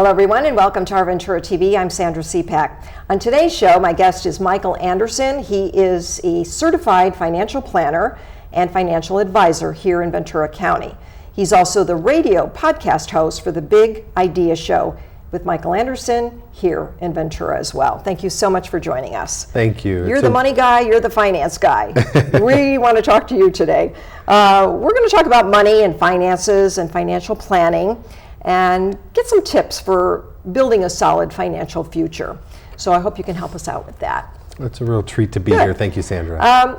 Hello everyone and welcome to OurVentura TV. I'm Sandra Siepak. On today's show, my guest is Michael Anderson. He is a certified financial planner and financial advisor here in Ventura County. He's also the radio podcast host for the Big Idea Show with Michael Anderson here in Ventura as well. Thank you so much for joining us. Thank you. You're the money guy, you're the finance guy. We want to talk to you today. We're going to talk about money and finances and financial planning and get some tips for building a solid financial future. So I hope you can help us out with that. It's a real treat to be here. Thank you, Sandra.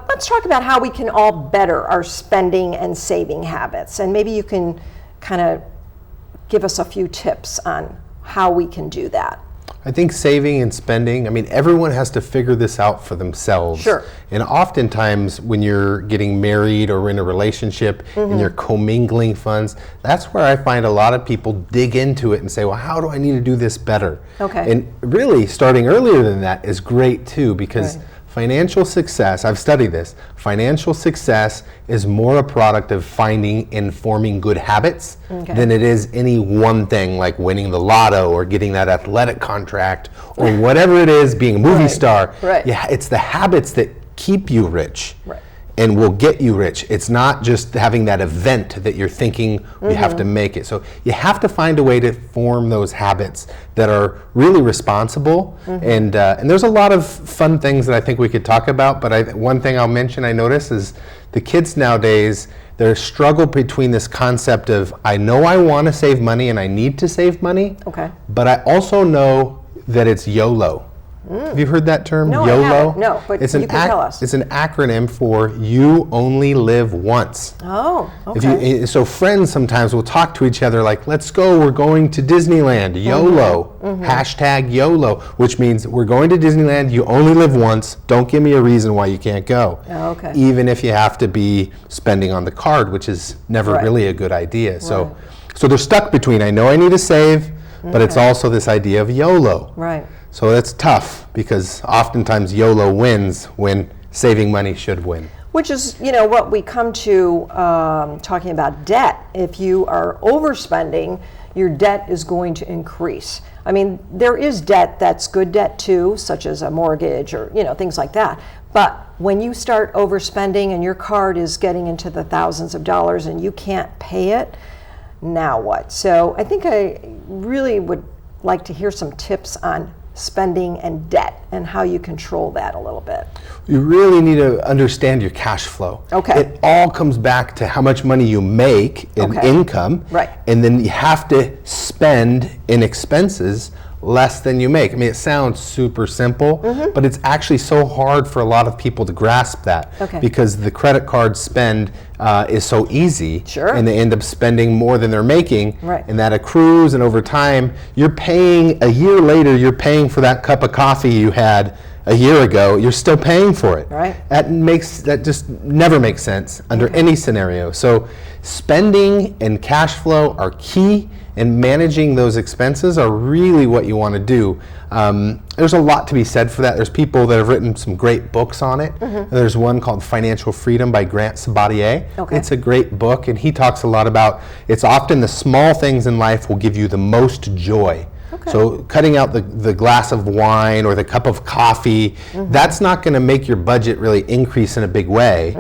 Let's talk about how we can all better our spending and saving habits. And maybe you can kind of give us a few tips on how we can do that. I think saving and spending, everyone has to figure this out for themselves. Sure. And oftentimes when you're getting married or in a relationship and you're commingling funds, that's where I find a lot of people dig into it and say, well, how do I need to do this better? Okay. And really starting earlier than that is great too, because financial success, I've studied this, financial success is more a product of finding and forming good habits than it is any one thing like winning the lotto or getting that athletic contract or whatever it is, being a movie star. Right. Yeah, it's the habits that keep you rich. Right. And will get you rich. It's not just having that event that you're thinking you have to make it. So you have to find a way to form those habits that are really responsible. And there's a lot of fun things that I think we could talk about, but one thing I'll mention I notice is the kids nowadays, there's struggle between this concept of, I know I want to save money and I need to save money, but I also know that it's YOLO. Have you heard that term, No, YOLO? I haven't. No, but it's you can tell us. It's an acronym for you only live once. Oh, okay. So friends sometimes will talk to each other like, let's go, we're going to Disneyland, YOLO, hashtag YOLO, which means we're going to Disneyland, you only live once, don't give me a reason why you can't go. Oh, okay. Even if you have to be spending on the card, which is never really a good idea. So they're stuck between, I know I need to save, but it's also this idea of YOLO. Right. So that's tough because oftentimes YOLO wins when saving money should win. Which is, what we come to talking about debt. If you are overspending, your debt is going to increase. There is debt that's good debt too, such as a mortgage or, things like that. But when you start overspending and your card is getting into the thousands of dollars and you can't pay it, now what? So I think I really would like to hear some tips on spending and debt and how you control that a little bit. You really need to understand your cash flow. Okay. It all comes back to how much money you make in income. Right. And then you have to spend in expenses less than you make. It sounds super simple, but it's actually so hard for a lot of people to grasp that because the credit card spend is so easy, and they end up spending more than they're making, and that accrues, and over time, you're paying, a year later, you're paying for that cup of coffee you had a year ago, you're still paying for it. Right. That just never makes sense under any scenario. So spending and cash flow are key, and managing those expenses are really what you want to do. There's a lot to be said for that. There's people that have written some great books on it. There's one called Financial Freedom by Grant Sabatier. It's a great book, and he talks a lot about it's often the small things in life will give you the most joy. So cutting out the glass of wine or the cup of coffee, that's not going to make your budget really increase in a big way.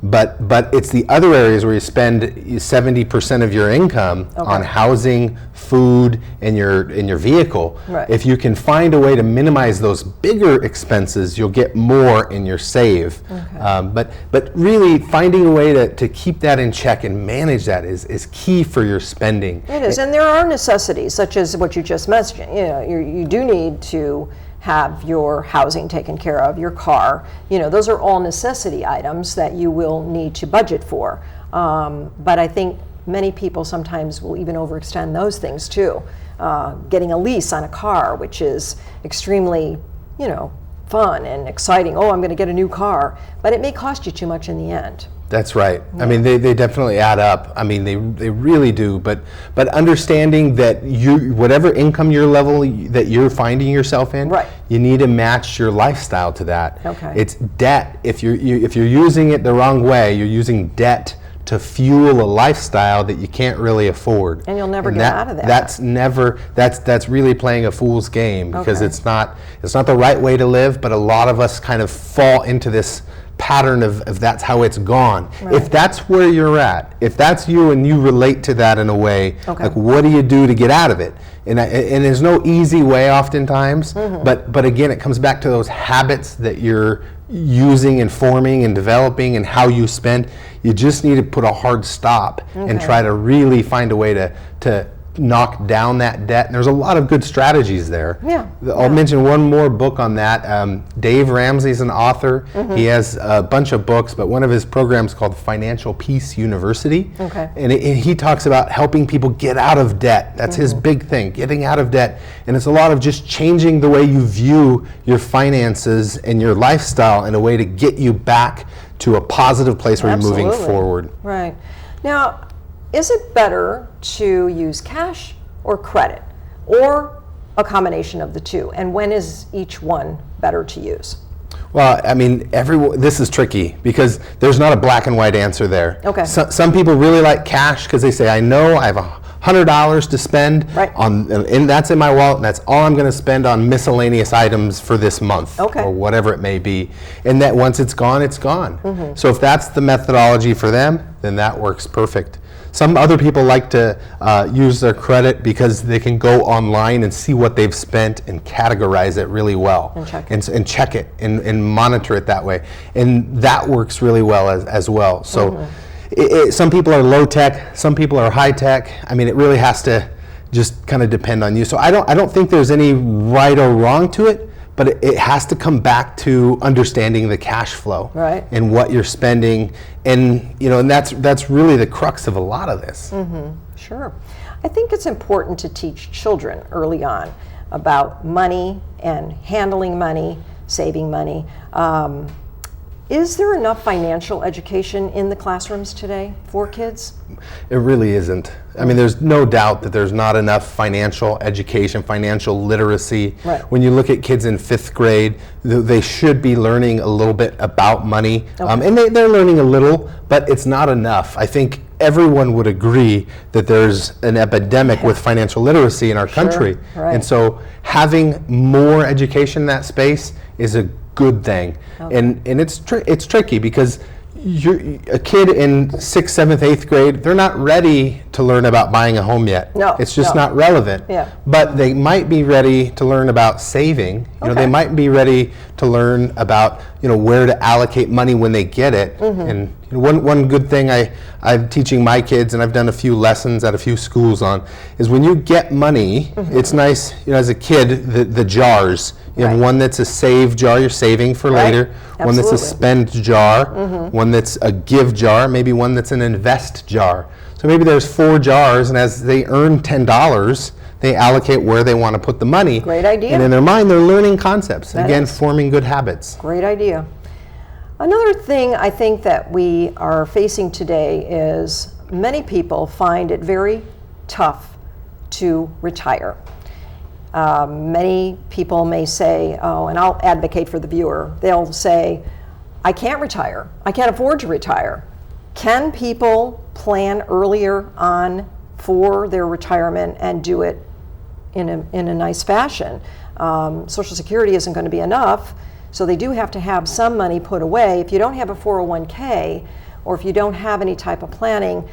But it's the other areas where you spend 70% of your income on housing, food, and your vehicle. If you can find a way to minimize those bigger expenses, you'll get more in your save. But really finding a way to keep that in check and manage that is key for your spending. It is, and there are necessities such as what you just mentioned. You do need to have your housing taken care of, your car. Those are all necessity items that you will need to budget for. But I think many people sometimes will even overextend those things too. Getting a lease on a car, which is extremely, fun and exciting. Oh, I'm going to get a new car, but it may cost you too much in the end. That's right. They definitely add up. They really do. But understanding that whatever income your level that you're finding yourself in, you need to match your lifestyle to that. It's debt. If you're using it the wrong way, you're using debt to fuel a lifestyle that you can't really afford. And you'll never get out of that. That's really playing a fool's game, because Okay. it's not the right way to live, but a lot of us kind of fall into this pattern of that's how it's gone. Right. If that's where you're at, if that's you and you relate to that in a way, Okay. like what do you do to get out of it? And there's no easy way oftentimes, but again, it comes back to those habits that you're using and forming and developing and how you spend. You just need to put a hard stop and try to really find a way to knock down that debt. And there's a lot of good strategies there. Yeah. I'll mention one more book on that. Dave Ramsey's an author. He has a bunch of books, but one of his programs called Financial Peace University. Okay. And he talks about helping people get out of debt. That's his big thing, getting out of debt. And it's a lot of just changing the way you view your finances and your lifestyle in a way to get you back to a positive place where you're moving Absolutely. forward. Right. Now, is it better to use cash or credit, or a combination of the two? And when is each one better to use? Well, I mean, this is tricky because there's not a black and white answer there. Okay. Some people really like cash because they say, I know I have $100 to spend Right. on, and that's in my wallet, and that's all I'm going to spend on miscellaneous items for this month, Okay. or whatever it may be. And that once it's gone, it's gone. So if that's the methodology for them, then that works perfect. Some other people like to use their credit because they can go online and see what they've spent and categorize it really well. And check it. And check it and monitor it that way. And that works really well as well. So some people are low tech, some people are high tech. I mean, it really has to just kind of depend on you. So I don't think there's any right or wrong to it, but it has to come back to understanding the cash flow, Right. and what you're spending, and and that's really the crux of a lot of this. Sure. I think it's important to teach children early on about money and handling money, saving money. Is there enough financial education in the classrooms today for kids? It really isn't. I mean, there's no doubt that there's not enough financial education, financial literacy. Right. When you look at kids in 5th grade, they should be learning a little bit about money. Okay. And they're learning a little, but it's not enough. I think everyone would agree that there's an epidemic with financial literacy in our country. Right. And so having more education in that space is a good thing. Okay. And it's tricky because a kid in 6th, 7th, 8th grade, they're not ready to learn about buying a home yet. No, it's just no. not relevant. Yeah. But they might be ready to learn about saving. Okay. They might be ready to learn about where to allocate money when they get it. And one good thing I'm teaching my kids, and I've done a few lessons at a few schools on, is when you get money, it's nice, as a kid, the jars. You have Right. one that's a save jar, you're saving for Right. later. One that's a Absolutely. spend jar, one that's a give jar, maybe one that's an invest jar. So maybe there's 4 jars, and as they earn $10, they allocate where they want to put the money. Great idea. And in their mind, they're learning concepts. That Again, is. forming good habits. Great idea. Another thing I think that we are facing today is many people find it very tough to retire. Many people may say, and I'll advocate for the viewer, they'll say, I can't retire. I can't afford to retire. Can people plan earlier on for their retirement and do it in a nice fashion? Social Security isn't going to be enough, so they do have to have some money put away. If you don't have a 401k, or if you don't have any type of planning,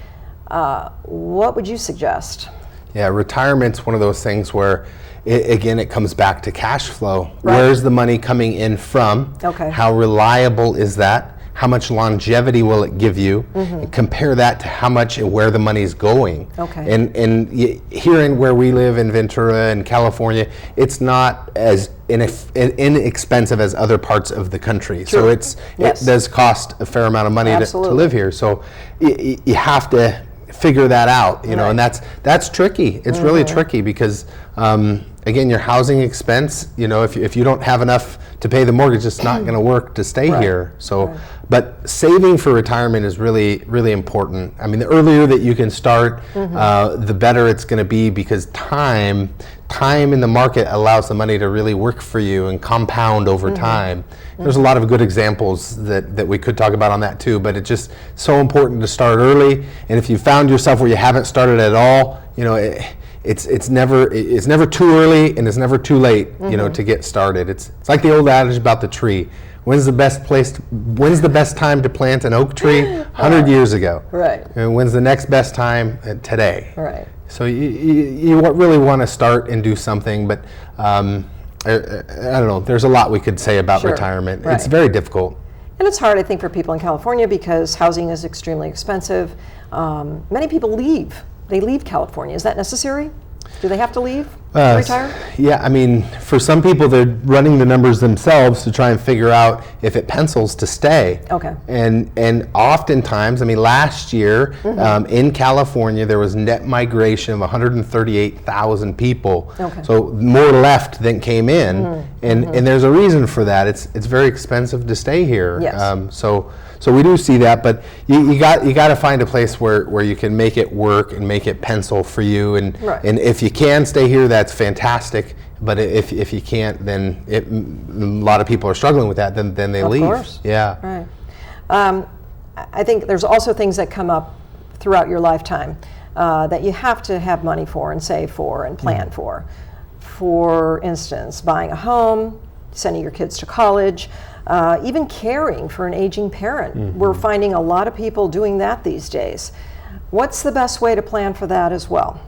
what would you suggest? Yeah, retirement's one of those things where, it comes back to cash flow. Right. Where's the money coming in from? Okay. How reliable is that? How much longevity will it give you? And compare that to how much and where the money's going. Okay. And here in where we live in Ventura and California, it's not as inexpensive as other parts of the country. True. So it Yes. does cost a fair amount of money to Absolutely. live here. So you have to figure that out, Right. and that's tricky. It's really tricky because again, your housing expense, if you don't have enough to pay the mortgage, it's not going to work to stay here. So, but saving for retirement is really, really important. I mean, the earlier that you can start, the better it's going to be, because time in the market allows the money to really work for you and compound over time. There's a lot of good examples that we could talk about on that too, but it's just so important to start early. And if you found yourself where you haven't started at all, it's never too early and it's never too late, to get started. It's like the old adage about the tree. When's the best time to plant an oak tree? 100 years ago. Right. And when's the next best time? Today. Right. So you really want to start and do something, but I don't know. There's a lot we could say about retirement. Right. It's very difficult. And it's hard, I think, for people in California because housing is extremely expensive. Many people leave. They leave California. Is that necessary? Do they have to leave to retire? Yeah, I mean, for some people, they're running the numbers themselves to try and figure out if it pencils to stay. Okay. And oftentimes, I mean, last year in California, there was net migration of 138,000 people. Okay. So more left than came in, and there's a reason for that. It's very expensive to stay here. Yes. So we do see that, but you got to find a place where you can make it work and make it pencil for you. And if you can stay here, that's fantastic. But if you can't, then a lot of people are struggling with that. Then they leave. Of course. Yeah. Right. I think there's also things that come up throughout your lifetime that you have to have money for and save for and plan for. For instance, buying a home, sending your kids to college. Even caring for an aging parent. We're finding a lot of people doing that these days. What's the best way to plan for that as well?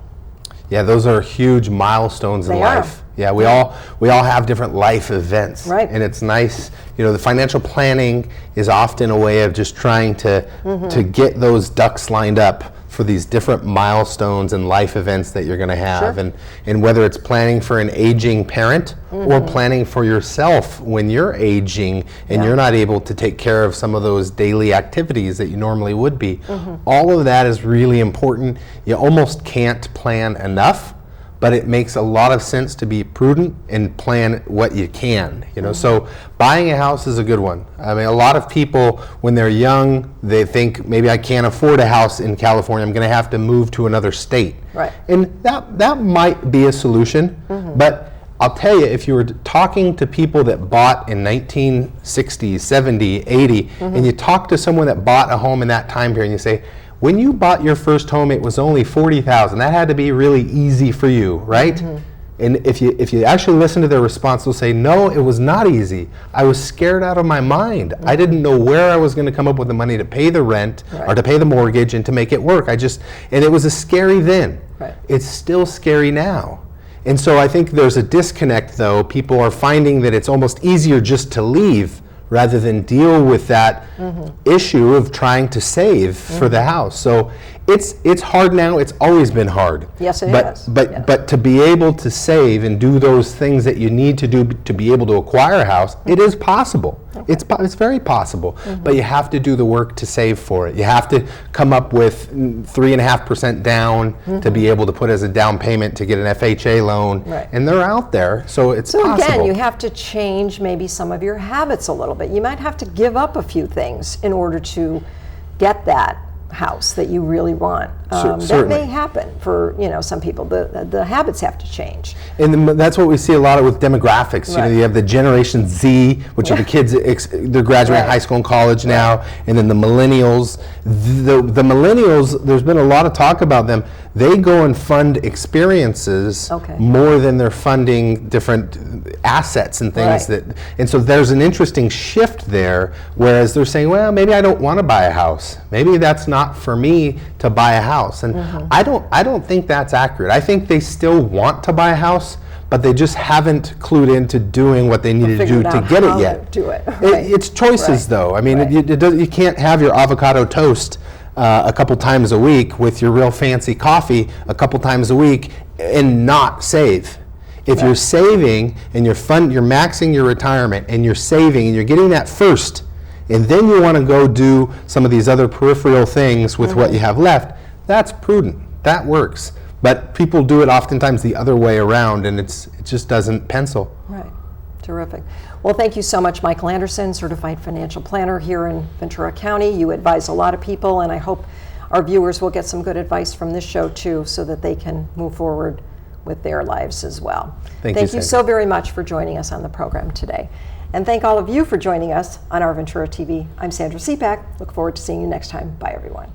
Yeah, those are huge milestones in life. Yeah, we all have different life events. Right. And it's nice, the financial planning is often a way of just trying to get those ducks lined up for these different milestones and life events that you're going to have. And whether it's planning for an aging parent or planning for yourself when you're aging and you're not able to take care of some of those daily activities that you normally would be. All of that is really important. You almost can't plan enough, but it makes a lot of sense to be prudent and plan what you can. So buying a house is a good one. I mean, a lot of people, when they're young, they think maybe I can't afford a house in California. I'm going to have to move to another state. Right. And that might be a solution, but I'll tell you, if you were talking to people that bought in 1960, 70, 80, and you talk to someone that bought a home in that time period, and you say, when you bought your first home, it was only $40,000. That had to be really easy for you, right? And if you actually listen to their response, they'll say, no, it was not easy. I was scared out of my mind. I didn't know where I was going to come up with the money to pay the rent or to pay the mortgage and to make it work. And it was a scary then. Right. It's still scary now. And so I think there's a disconnect, though. People are finding that it's almost easier just to leave rather than deal with that issue of trying to save for the house. So it's hard now. It's always been hard. Yes, it is. But to be able to save and do those things that you need to do to be able to acquire a house, it is possible. Okay. It's very possible. But you have to do the work to save for it. You have to come up with 3.5% down to be able to put as a down payment to get an FHA loan. Right. And they're out there, so it's possible. So again, you have to change maybe some of your habits a little bit. You might have to give up a few things in order to get that house that you really want. That may happen for some people. The habits have to change. And that's what we see a lot of with demographics. Right. You have the Generation Z, which are the kids, they're graduating high school and college now, and then the millennials. The millennials, there's been a lot of talk about them. They go and fund experiences more than they're funding different assets and things and so there's an interesting shift there, whereas they're saying, well, maybe I don't want to buy a house. Maybe that's not for me to buy a house. And I don't think that's accurate. I think they still want to buy a house, but they just haven't clued into doing what they need to do to get it yet. It's choices, though. I mean, you can't have your avocado toast a couple times a week with your real fancy coffee a couple times a week and not save. If you're saving and you're maxing your retirement and you're saving and you're getting that first, and then you want to go do some of these other peripheral things with what you have left, that's prudent. That works. But people do it oftentimes the other way around, and it just doesn't pencil. Right. Terrific. Well, thank you so much, Michael Anderson, Certified Financial Planner here in Ventura County. You advise a lot of people, and I hope our viewers will get some good advice from this show too, so that they can move forward with their lives as well. Thank you so very much for joining us on the program today. And thank all of you for joining us on Our Ventura TV. I'm Sandra Siepak. Look forward to seeing you next time. Bye, everyone.